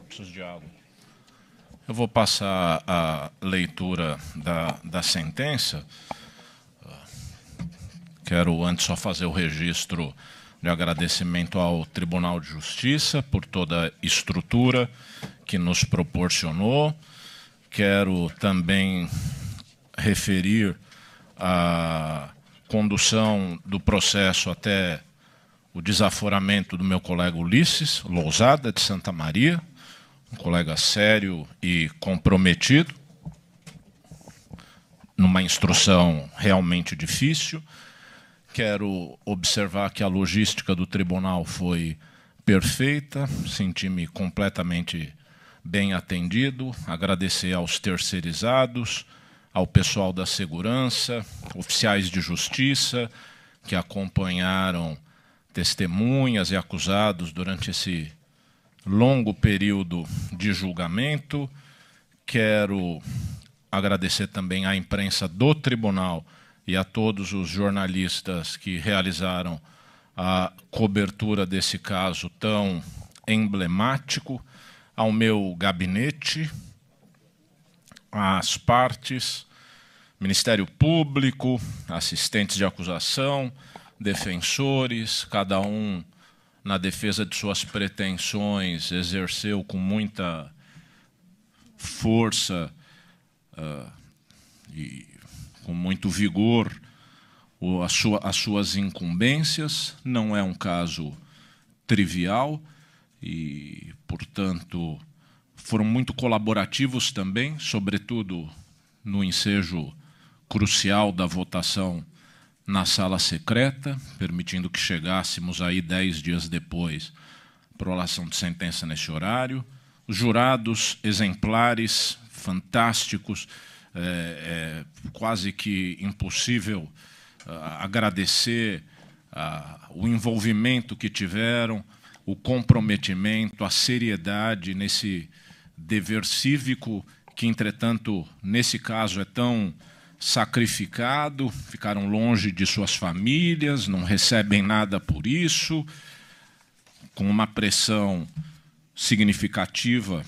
Preciso de água. Eu vou passar a leitura da sentença. Quero antes só fazer o registro de agradecimento ao Tribunal de Justiça por toda a estrutura que nos proporcionou. Quero também referir a condução do processo até o desaforamento do meu colega Ulisses Lousada, de Santa Maria, um colega sério e comprometido, numa instrução realmente difícil. Quero observar que a logística do tribunal foi perfeita, senti-me completamente bem atendido, agradecer aos terceirizados, ao pessoal da segurança, oficiais de justiça que acompanharam testemunhas e acusados durante esse longo período de julgamento. Quero agradecer também à imprensa do tribunal e a todos os jornalistas que realizaram a cobertura desse caso tão emblemático, ao meu gabinete, às partes, Ministério Público, assistentes de acusação, defensores, cada um na defesa de suas pretensões exerceu com muita força e com muito vigor as suas incumbências. Não é um caso trivial e, portanto, foram muito colaborativos também, sobretudo no ensejo crucial da votação na sala secreta, permitindo que chegássemos aí 10 dias depois à prolação de sentença nesse horário. Os jurados exemplares, fantásticos, quase que impossível agradecer o envolvimento que tiveram, o comprometimento, a seriedade nesse dever cívico que, entretanto, nesse caso é tão sacrificado, ficaram longe de suas famílias, não recebem nada por isso, com uma pressão significativa,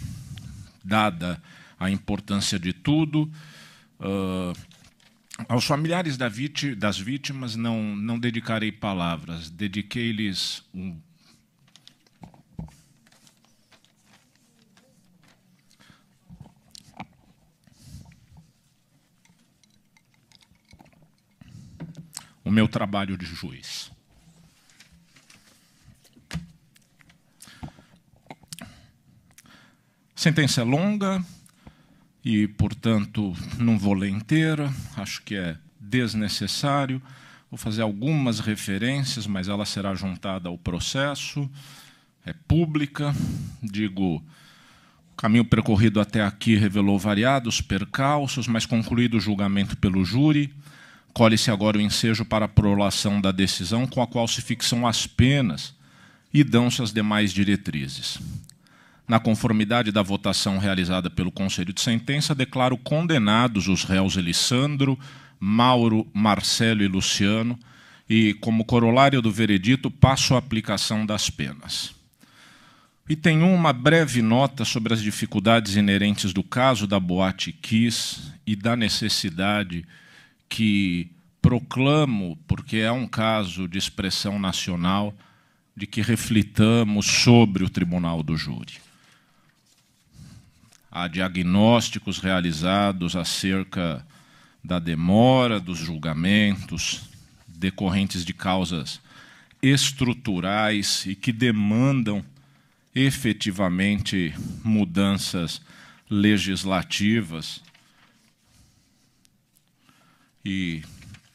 dada a importância de tudo. Aos familiares das vítimas não dedicarei palavras, dediquei-lhes o meu trabalho de juiz. A sentença é longa e, portanto, não vou ler inteira, acho que é desnecessário. Vou fazer algumas referências, mas ela será juntada ao processo. É pública, digo, o caminho percorrido até aqui revelou variados percalços, mas concluído o julgamento pelo júri, colhe-se agora o ensejo para a prolação da decisão, com a qual se fixam as penas e dão-se as demais diretrizes. Na conformidade da votação realizada pelo Conselho de Sentença, declaro condenados os réus Elissandro, Mauro, Marcelo e Luciano, e, como corolário do veredito, passo a aplicação das penas. E tenho uma breve nota sobre as dificuldades inerentes do caso da Boate Kiss e da necessidade que proclamo, porque é um caso de expressão nacional, de que reflitamos sobre o tribunal do júri. Há diagnósticos realizados acerca da demora dos julgamentos, decorrentes de causas estruturais e que demandam efetivamente mudanças legislativas. E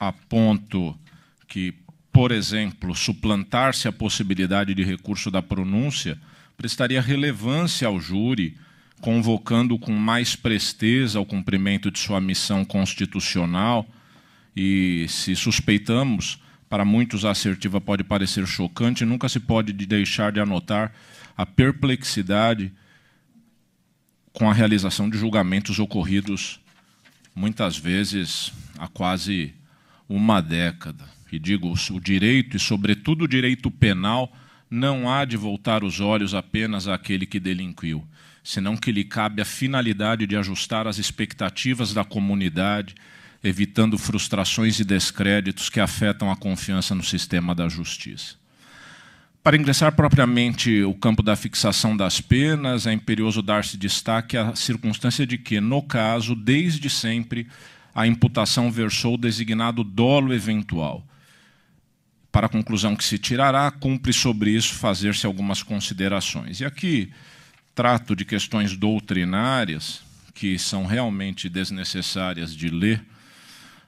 aponto que, por exemplo, suplantar-se a possibilidade de recurso da pronúncia prestaria relevância ao júri, convocando com mais presteza ao cumprimento de sua missão constitucional. E, se suspeitamos, para muitos a assertiva pode parecer chocante, nunca se pode deixar de anotar a perplexidade com a realização de julgamentos ocorridos muitas vezes há quase uma década. E digo, o direito, e sobretudo o direito penal, não há de voltar os olhos apenas àquele que delinquiu, senão que lhe cabe a finalidade de ajustar as expectativas da comunidade, evitando frustrações e descréditos que afetam a confiança no sistema da justiça. Para ingressar propriamente o campo da fixação das penas, é imperioso dar-se destaque à circunstância de que, no caso, desde sempre, a imputação versou o designado dolo eventual. Para a conclusão que se tirará, cumpre sobre isso fazer-se algumas considerações. E aqui trato de questões doutrinárias que são realmente desnecessárias de ler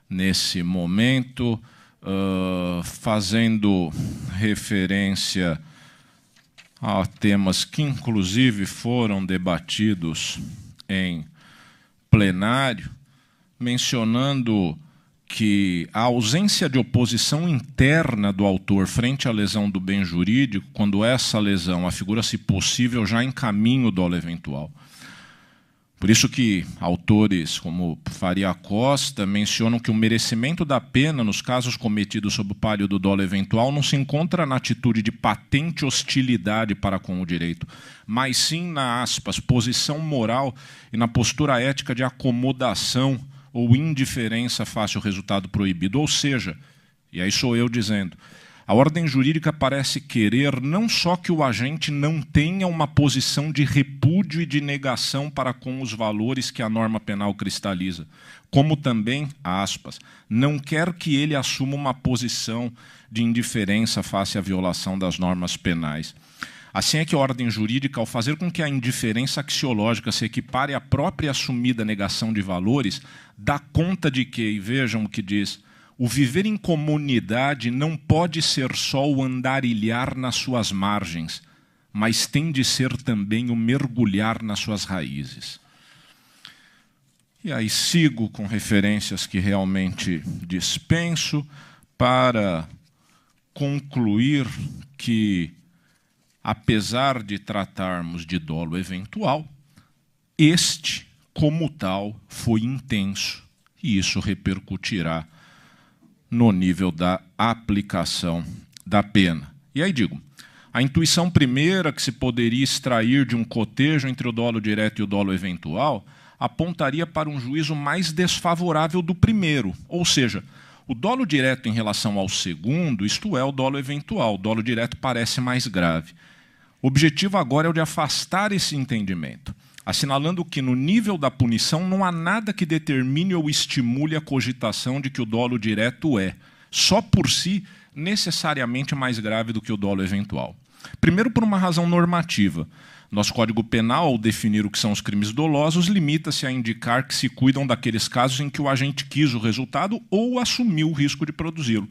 nesse momento, fazendo referência a temas que, inclusive, foram debatidos em plenário, mencionando que a ausência de oposição interna do autor frente à lesão do bem jurídico, quando essa lesão afigura-se possível já em caminho dolo eventual. Por isso que autores como Faria Costa mencionam que o merecimento da pena nos casos cometidos sob o pálio do dolo eventual não se encontra na atitude de patente hostilidade para com o direito, mas sim na, aspas, posição moral e na postura ética de acomodação ou indiferença face ao resultado proibido. Ou seja, e aí sou eu dizendo, a ordem jurídica parece querer não só que o agente não tenha uma posição de repúdio e de negação para com os valores que a norma penal cristaliza, como também, aspas, não quer que ele assuma uma posição de indiferença face à violação das normas penais. Assim é que a ordem jurídica, ao fazer com que a indiferença axiológica se equipare à própria assumida negação de valores, dá conta de que, e vejam o que diz, o viver em comunidade não pode ser só o andarilhar nas suas margens, mas tem de ser também o mergulhar nas suas raízes. E aí sigo com referências que realmente dispenso para concluir que, apesar de tratarmos de dolo eventual, este, como tal, foi intenso, e isso repercutirá no nível da aplicação da pena. E aí digo, a intuição primeira que se poderia extrair de um cotejo entre o dolo direto e o dolo eventual apontaria para um juízo mais desfavorável do primeiro, ou seja, o dolo direto em relação ao segundo, isto é, o dolo eventual. O dolo direto parece mais grave. O objetivo agora é o de afastar esse entendimento, assinalando que no nível da punição não há nada que determine ou estimule a cogitação de que o dolo direto é, só por si, necessariamente mais grave do que o dolo eventual. Primeiro, por uma razão normativa. Nosso Código Penal, ao definir o que são os crimes dolosos, limita-se a indicar que se cuidam daqueles casos em que o agente quis o resultado ou assumiu o risco de produzi-lo.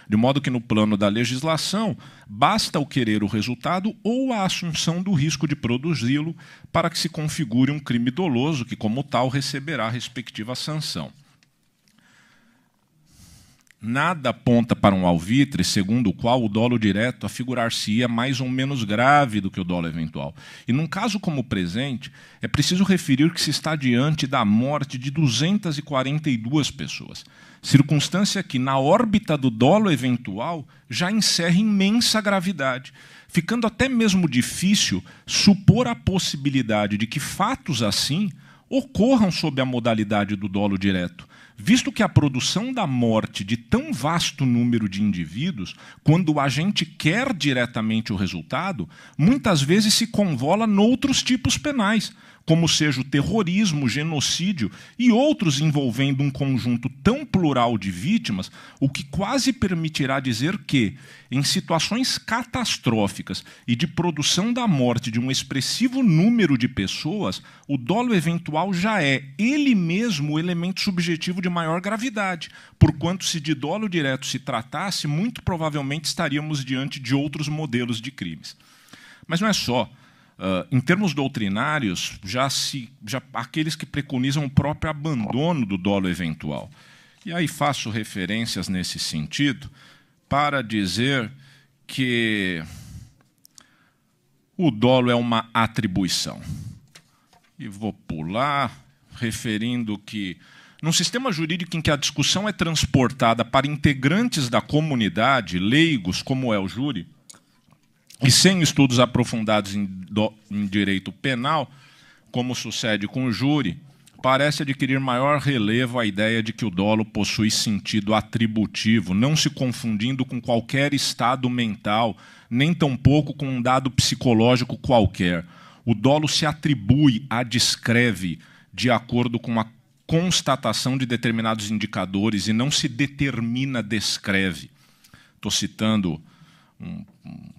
De modo que, no plano da legislação, basta o querer o resultado ou a assunção do risco de produzi-lo para que se configure um crime doloso que, como tal, receberá a respectiva sanção. Nada aponta para um alvitre, segundo o qual o dolo direto afigurar-se-ia mais ou menos grave do que o dolo eventual. E num caso como o presente, é preciso referir que se está diante da morte de 242 pessoas. Circunstância que, na órbita do dolo eventual, já encerra imensa gravidade, ficando até mesmo difícil supor a possibilidade de que fatos assim ocorram sob a modalidade do dolo direto, visto que a produção da morte de tão vasto número de indivíduos, quando o agente quer diretamente o resultado, muitas vezes se convola noutros tipos penais, como seja o terrorismo, o genocídio e outros envolvendo um conjunto tão plural de vítimas, o que quase permitirá dizer que, em situações catastróficas e de produção da morte de um expressivo número de pessoas, o dolo eventual já é, ele mesmo, o elemento subjetivo de maior gravidade, porquanto se de dolo direto se tratasse, muito provavelmente estaríamos diante de outros modelos de crimes. Mas não é só. Em termos doutrinários, já aqueles que preconizam o próprio abandono do dolo eventual. E aí faço referências nesse sentido para dizer que o dolo é uma atribuição. E vou pular, referindo que, num sistema jurídico em que a discussão é transportada para integrantes da comunidade, leigos, como é o júri, E sem estudos aprofundados em direito penal, como sucede com o júri, parece adquirir maior relevo a ideia de que o dolo possui sentido atributivo, não se confundindo com qualquer estado mental, nem tampouco com um dado psicológico qualquer. O dolo se atribui, descreve, de acordo com a constatação de determinados indicadores e não se determina, descreve. Estou citando um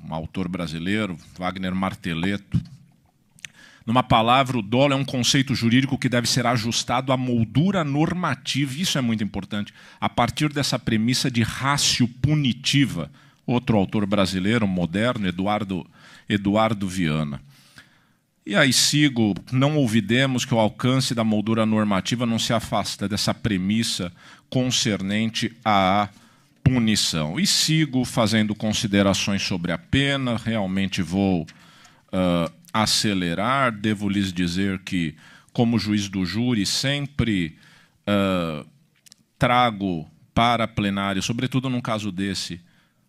autor brasileiro, Wagner Marteletto. Numa palavra, o dolo é um conceito jurídico que deve ser ajustado à moldura normativa, isso é muito importante, a partir dessa premissa de ratio punitiva. Outro autor brasileiro, moderno, Eduardo Viana. E aí sigo, não olvidemos que o alcance da moldura normativa não se afasta dessa premissa concernente à punição. E sigo fazendo considerações sobre a pena, realmente vou acelerar. Devo lhes dizer que, como juiz do júri, sempre trago para plenário, sobretudo num caso desse,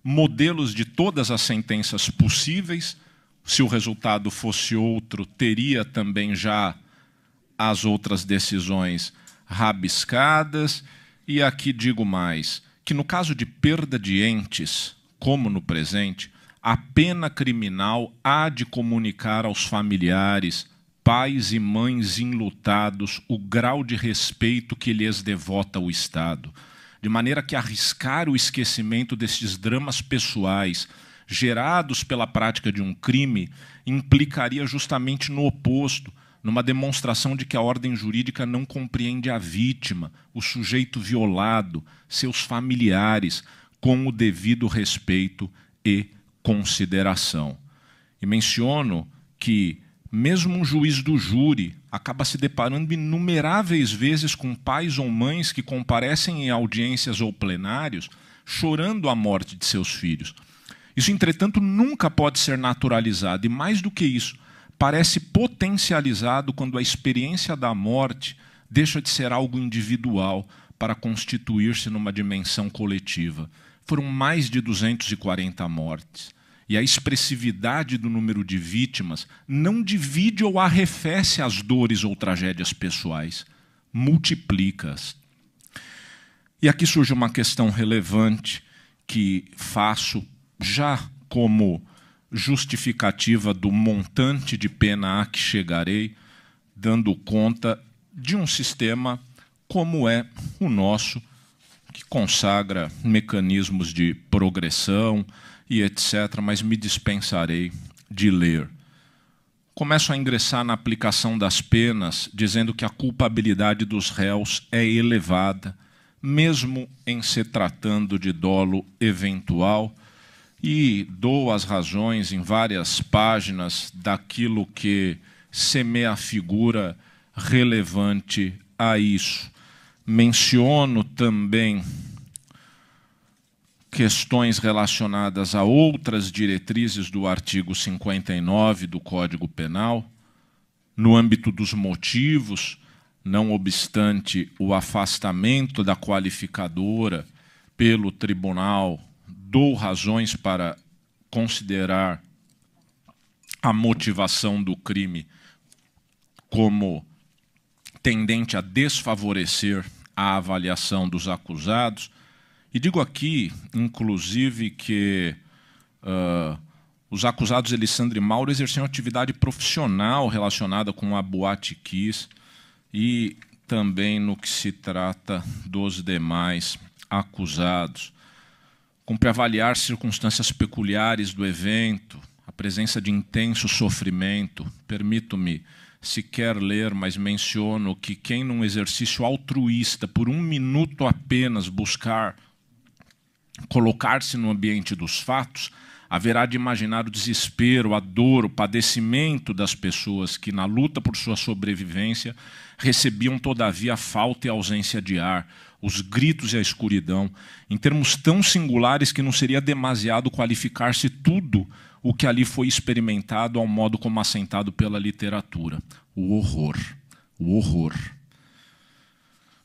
modelos de todas as sentenças possíveis. Se o resultado fosse outro, teria também já as outras decisões rabiscadas. E aqui digo mais, que no caso de perda de entes, como no presente, a pena criminal há de comunicar aos familiares, pais e mães enlutados, o grau de respeito que lhes devota o Estado, de maneira que arriscar o esquecimento desses dramas pessoais gerados pela prática de um crime implicaria justamente no oposto, numa demonstração de que a ordem jurídica não compreende a vítima, o sujeito violado, seus familiares, com o devido respeito e consideração. E menciono que mesmo um juiz do júri acaba se deparando inumeráveis vezes com pais ou mães que comparecem em audiências ou plenários chorando a morte de seus filhos. Isso, entretanto, nunca pode ser naturalizado, e mais do que isso, parece potencializado quando a experiência da morte deixa de ser algo individual para constituir-se numa dimensão coletiva. Foram mais de 240 mortes. E a expressividade do número de vítimas não divide ou arrefece as dores ou tragédias pessoais, multiplica-as. E aqui surge uma questão relevante que faço já como justificativa do montante de pena a que chegarei, dando conta de um sistema como é o nosso, que consagra mecanismos de progressão e etc., mas me dispensarei de ler. Começo a ingressar na aplicação das penas, dizendo que a culpabilidade dos réus é elevada, mesmo em se tratando de dolo eventual, e dou as razões em várias páginas daquilo que semeia a figura relevante a isso. Menciono também questões relacionadas a outras diretrizes do artigo 59 do Código Penal, no âmbito dos motivos, não obstante o afastamento da qualificadora pelo tribunal, dou razões para considerar a motivação do crime como tendente a desfavorecer a avaliação dos acusados. E digo aqui, inclusive, que os acusados Elisandro e Mauro exerciam atividade profissional relacionada com a Boate Kiss e também no que se trata dos demais acusados. Cumpre avaliar circunstâncias peculiares do evento, a presença de intenso sofrimento. Permito-me sequer ler, mas menciono que quem num exercício altruísta, por um minuto apenas, buscar colocar-se no ambiente dos fatos, haverá de imaginar o desespero, a dor, o padecimento das pessoas que, na luta por sua sobrevivência, recebiam, todavia, a falta e a ausência de ar, os gritos e a escuridão, em termos tão singulares que não seria demasiado qualificar-se tudo o que ali foi experimentado ao modo como assentado pela literatura. O horror. O horror.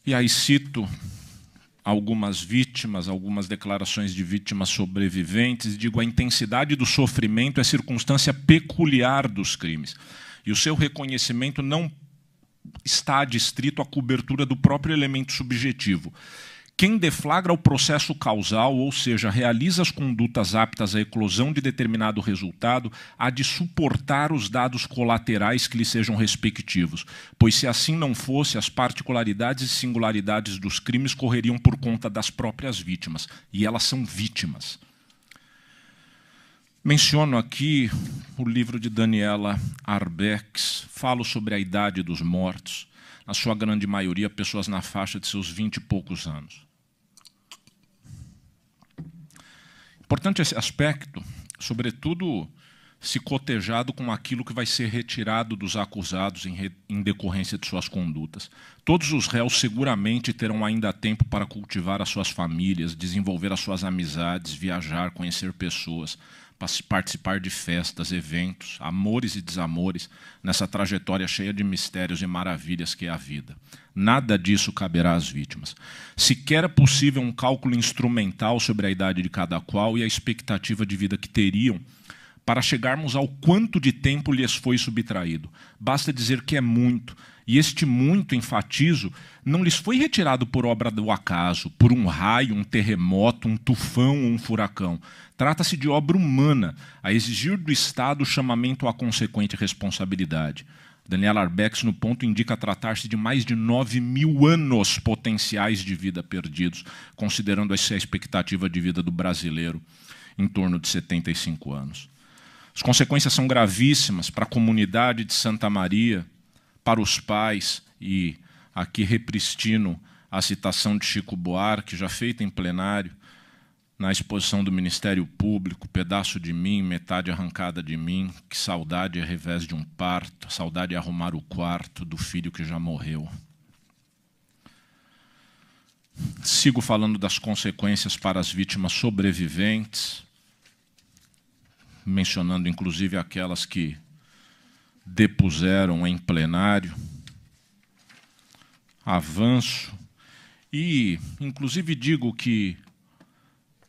E aí cito algumas vítimas, algumas declarações de vítimas sobreviventes, e digo, a intensidade do sofrimento é circunstância peculiar dos crimes. E o seu reconhecimento não está adstrito à cobertura do próprio elemento subjetivo. Quem deflagra o processo causal, ou seja, realiza as condutas aptas à eclosão de determinado resultado, há de suportar os dados colaterais que lhe sejam respectivos, pois se assim não fosse, as particularidades e singularidades dos crimes correriam por conta das próprias vítimas, e elas são vítimas. Menciono aqui o livro de Daniela Arbex, falo sobre a idade dos mortos, na sua grande maioria pessoas na faixa de seus 20 e poucos anos. Importante esse aspecto, sobretudo se cotejado com aquilo que vai ser retirado dos acusados em decorrência de suas condutas. Todos os réus seguramente terão ainda tempo para cultivar as suas famílias, desenvolver as suas amizades, viajar, conhecer pessoas, participar de festas, eventos, amores e desamores, nessa trajetória cheia de mistérios e maravilhas que é a vida. Nada disso caberá às vítimas. Sequer é possível um cálculo instrumental sobre a idade de cada qual e a expectativa de vida que teriam para chegarmos ao quanto de tempo lhes foi subtraído. Basta dizer que é muito, e este muito, enfatizo, não lhes foi retirado por obra do acaso, por um raio, um terremoto, um tufão ou um furacão. Trata-se de obra humana, a exigir do Estado o chamamento à consequente responsabilidade. Daniela Arbex, no ponto, indica tratar-se de mais de 9.000 anos potenciais de vida perdidos, considerando essa expectativa de vida do brasileiro em torno de 75 anos. As consequências são gravíssimas para a comunidade de Santa Maria, para os pais, e aqui repristino a citação de Chico Buarque, já feita em plenário, na exposição do Ministério Público, pedaço de mim, metade arrancada de mim, que saudade é revés de um parto, saudade é arrumar o quarto do filho que já morreu. Sigo falando das consequências para as vítimas sobreviventes, mencionando inclusive aquelas que depuseram em plenário. Avanço e, inclusive, digo que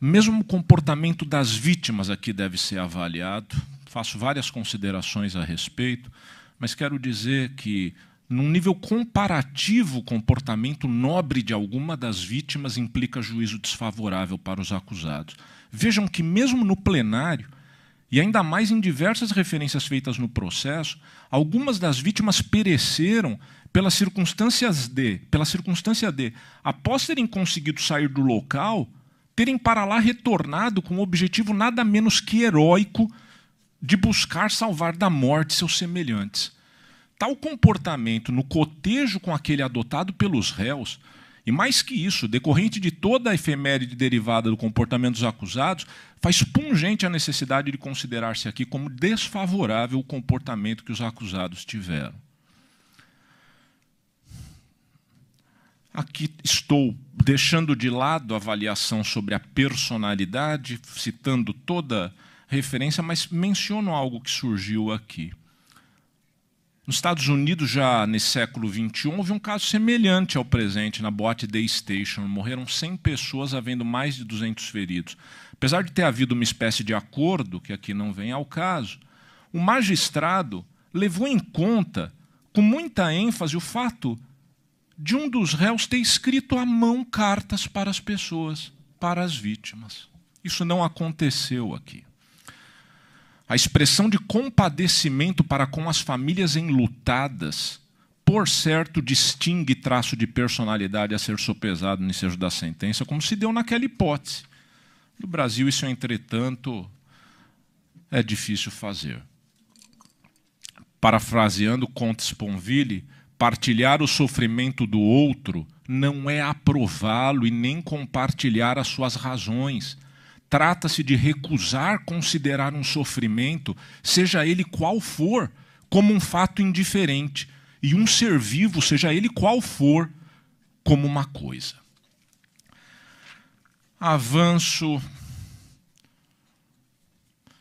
mesmo o comportamento das vítimas aqui deve ser avaliado. Faço várias considerações a respeito, mas quero dizer que, num nível comparativo, o comportamento nobre de alguma das vítimas implica juízo desfavorável para os acusados. Vejam que, mesmo no plenário, e ainda mais em diversas referências feitas no processo, algumas das vítimas pereceram pela circunstância de, após terem conseguido sair do local, terem para lá retornado com um objetivo nada menos que heróico de buscar salvar da morte seus semelhantes. Tal comportamento, no cotejo com aquele adotado pelos réus, e mais que isso, decorrente de toda a efeméride derivada do comportamento dos acusados, faz pungente a necessidade de considerar-se aqui como desfavorável o comportamento que os acusados tiveram. Aqui estou deixando de lado a avaliação sobre a personalidade, citando toda referência, mas menciono algo que surgiu aqui. Nos Estados Unidos, já nesse século XXI, houve um caso semelhante ao presente, na boate Day Station. Morreram 100 pessoas, havendo mais de 200 feridos. Apesar de ter havido uma espécie de acordo, que aqui não vem ao caso, o magistrado levou em conta, com muita ênfase, o fato de um dos réus ter escrito à mão cartas para as pessoas, para as vítimas. Isso não aconteceu aqui. A expressão de compadecimento para com as famílias enlutadas, por certo, distingue traço de personalidade a ser sopesado no ensejo da sentença, como se deu naquela hipótese. No Brasil, isso, entretanto, é difícil fazer. Parafraseando Comte Sponville, partilhar o sofrimento do outro não é aprová-lo e nem compartilhar as suas razões. Trata-se de recusar considerar um sofrimento, seja ele qual for, como um fato indiferente, e um ser vivo, seja ele qual for, como uma coisa. Avanço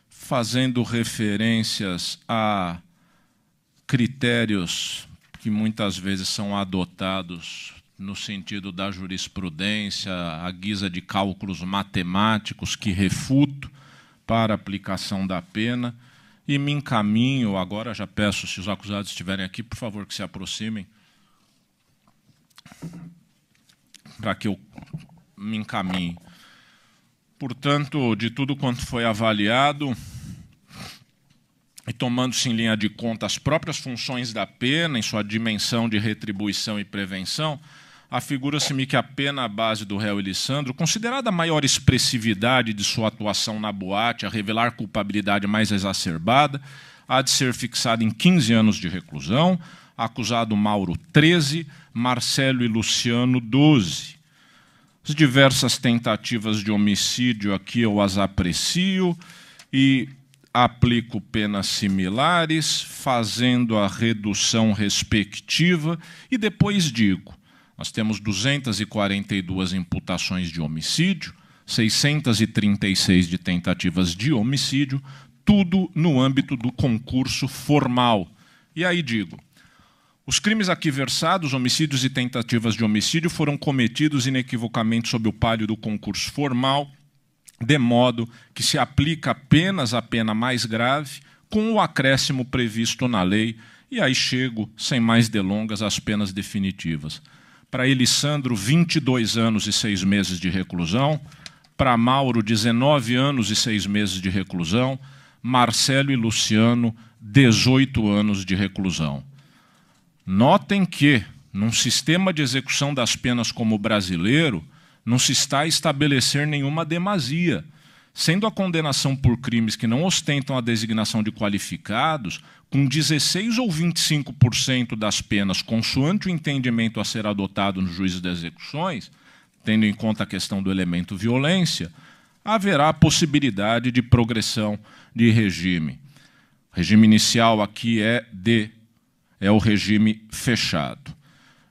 fazendo referências a critérios que muitas vezes são adotados no sentido da jurisprudência, à guisa de cálculos matemáticos que refuto para a aplicação da pena, e me encaminho, agora já peço, se os acusados estiverem aqui, por favor, que se aproximem, para que eu me encaminhe. Portanto, de tudo quanto foi avaliado, e tomando-se em linha de conta as próprias funções da pena, em sua dimensão de retribuição e prevenção, afigura-se-me que a pena base do réu Elisandro, considerada a maior expressividade de sua atuação na boate, a revelar culpabilidade mais exacerbada, há de ser fixada em 15 anos de reclusão, acusado Mauro 13, Marcelo e Luciano 12. As diversas tentativas de homicídio aqui eu as aprecio e aplico penas similares, fazendo a redução respectiva, e depois digo, nós temos 242 imputações de homicídio, 636 de tentativas de homicídio, tudo no âmbito do concurso formal. E aí digo, os crimes aqui versados, homicídios e tentativas de homicídio, foram cometidos inequivocamente sob o pálio do concurso formal, de modo que se aplica apenas a pena mais grave, com o acréscimo previsto na lei, e aí chego, sem mais delongas, às penas definitivas. Para Elisandro, 22 anos e 6 meses de reclusão, para Mauro, 19 anos e 6 meses de reclusão, Marcelo e Luciano, 18 anos de reclusão. Notem que, num sistema de execução das penas como o brasileiro, não se está a estabelecer nenhuma demasia, sendo a condenação por crimes que não ostentam a designação de qualificados, com 16 ou 25% das penas, consoante o entendimento a ser adotado no juízo de execuções, tendo em conta a questão do elemento violência, haverá a possibilidade de progressão de regime. O regime inicial aqui é o regime fechado.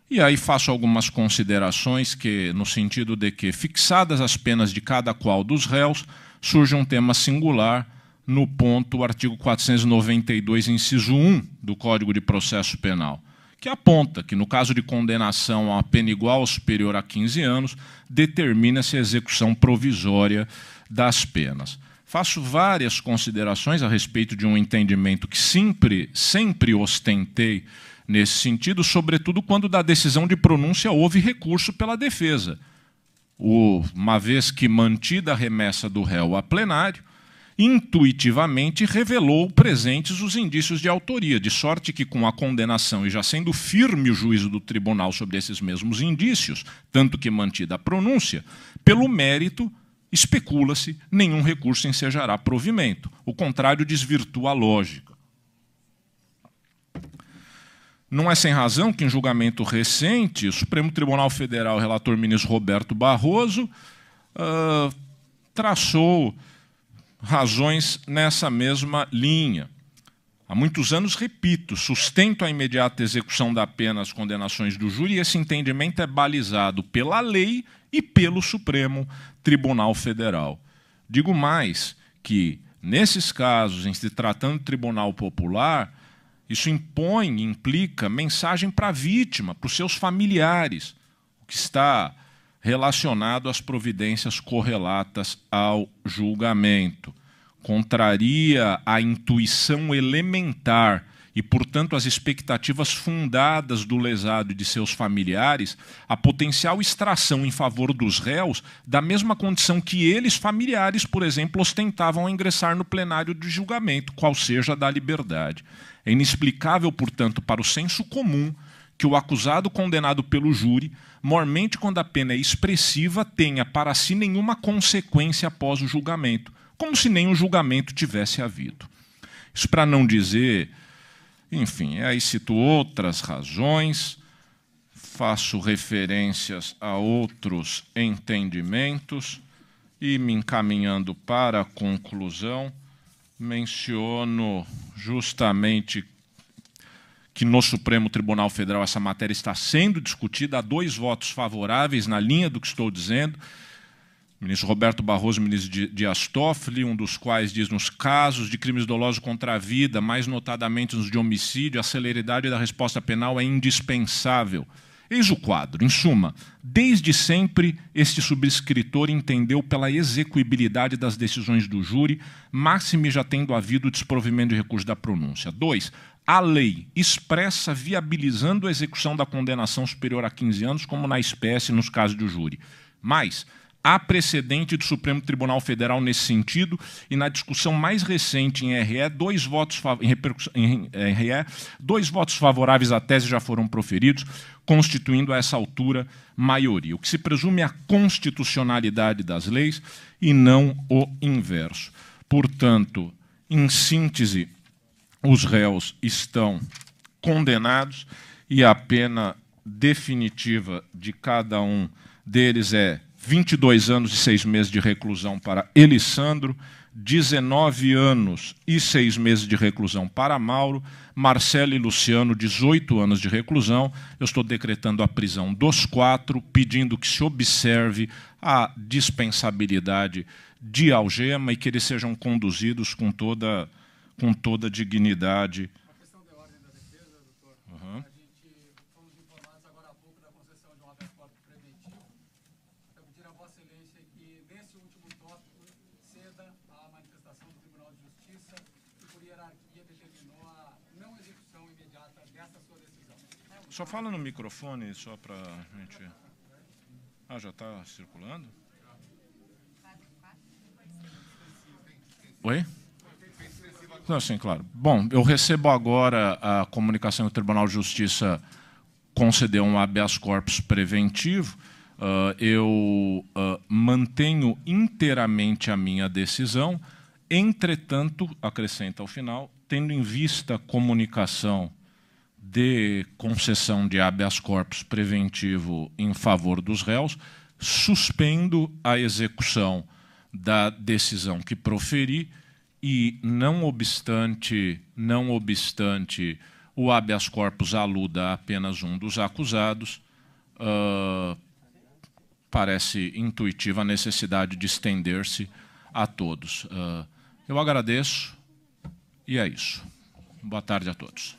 E aí faço algumas considerações que, no sentido de que, fixadas as penas de cada qual dos réus, surge um tema singular no ponto artigo 492, inciso 1 do Código de Processo Penal, que aponta que, no caso de condenação a uma pena igual ou superior a 15 anos, determina-se a execução provisória das penas. Faço várias considerações a respeito de um entendimento que sempre ostentei nesse sentido, sobretudo quando da decisão de pronúncia houve recurso pela defesa. Uma vez que mantida a remessa do réu a plenário, intuitivamente revelou presentes os indícios de autoria, de sorte que, com a condenação e já sendo firme o juízo do tribunal sobre esses mesmos indícios, tanto que mantida a pronúncia, pelo mérito, especula-se, nenhum recurso ensejará provimento. O contrário desvirtua a lógica. Não é sem razão que, em julgamento recente, o Supremo Tribunal Federal, o relator ministro Roberto Barroso, traçou razões nessa mesma linha. Há muitos anos, repito, sustento a imediata execução da pena às condenações do júri, e esse entendimento é balizado pela lei e pelo Supremo Tribunal Federal. Digo mais, que, nesses casos, em se tratando de tribunal popular, isso implica mensagem para a vítima, para os seus familiares, o que está relacionado às providências correlatas ao julgamento. Contraria a intuição elementar e, portanto, as expectativas fundadas do lesado e de seus familiares, a potencial extração em favor dos réus da mesma condição que eles, familiares, por exemplo, ostentavam ao ingressar no plenário de julgamento, qual seja a da liberdade. É inexplicável, portanto, para o senso comum que o acusado condenado pelo júri, mormente quando a pena é expressiva, tenha para si nenhuma consequência após o julgamento, como se nem o julgamento tivesse havido. Isso para não dizer, enfim, aí cito outras razões, faço referências a outros entendimentos e, me encaminhando para a conclusão, menciono justamente que no Supremo Tribunal Federal essa matéria está sendo discutida, há 2 votos favoráveis na linha do que estou dizendo, o ministro Roberto Barroso e o ministro Dias Toffoli, um dos quais diz, nos casos de crimes dolosos contra a vida, mais notadamente nos de homicídio, a celeridade da resposta penal é indispensável. Eis o quadro. Em suma, desde sempre, este subscritor entendeu pela execuibilidade das decisões do júri, máxime já tendo havido o desprovimento de recurso da pronúncia. 2. A lei expressa viabilizando a execução da condenação superior a 15 anos, como na espécie nos casos do júri. Mais, há precedente do Supremo Tribunal Federal nesse sentido, e na discussão mais recente em RE, dois votos favoráveis à tese já foram proferidos, constituindo a essa altura maioria. O que se presume é a constitucionalidade das leis e não o inverso. Portanto, em síntese, os réus estão condenados e a pena definitiva de cada um deles é 22 anos e 6 meses de reclusão para Elisandro, 19 anos e 6 meses de reclusão para Mauro, Marcelo e Luciano, 18 anos de reclusão. Eu estou decretando a prisão dos 4, pedindo que se observe a dispensabilidade de algema e que eles sejam conduzidos com toda dignidade. Uma questão de ordem da defesa, doutor. Uhum. A gente fomos informados agora há pouco da concessão de um habeas corpus preventivo. Eu pedir a Vossa Excelência que, nesse último tópico, ceda à manifestação do Tribunal de Justiça, que por hierarquia determinou a não execução imediata dessa sua decisão. Só fala no microfone, só para a gente... Ah, já está circulando? Oi? Não, sim, claro. Bom, eu recebo agora a comunicação que o Tribunal de Justiça concedeu um habeas corpus preventivo. Eu mantenho inteiramente a minha decisão. Entretanto, acrescenta ao final, tendo em vista a comunicação de concessão de habeas corpus preventivo em favor dos réus, suspendo a execução da decisão que proferi e, não obstante o habeas corpus aluda a apenas um dos acusados, parece intuitiva a necessidade de estender-se a todos. Eu agradeço e é isso. Boa tarde a todos.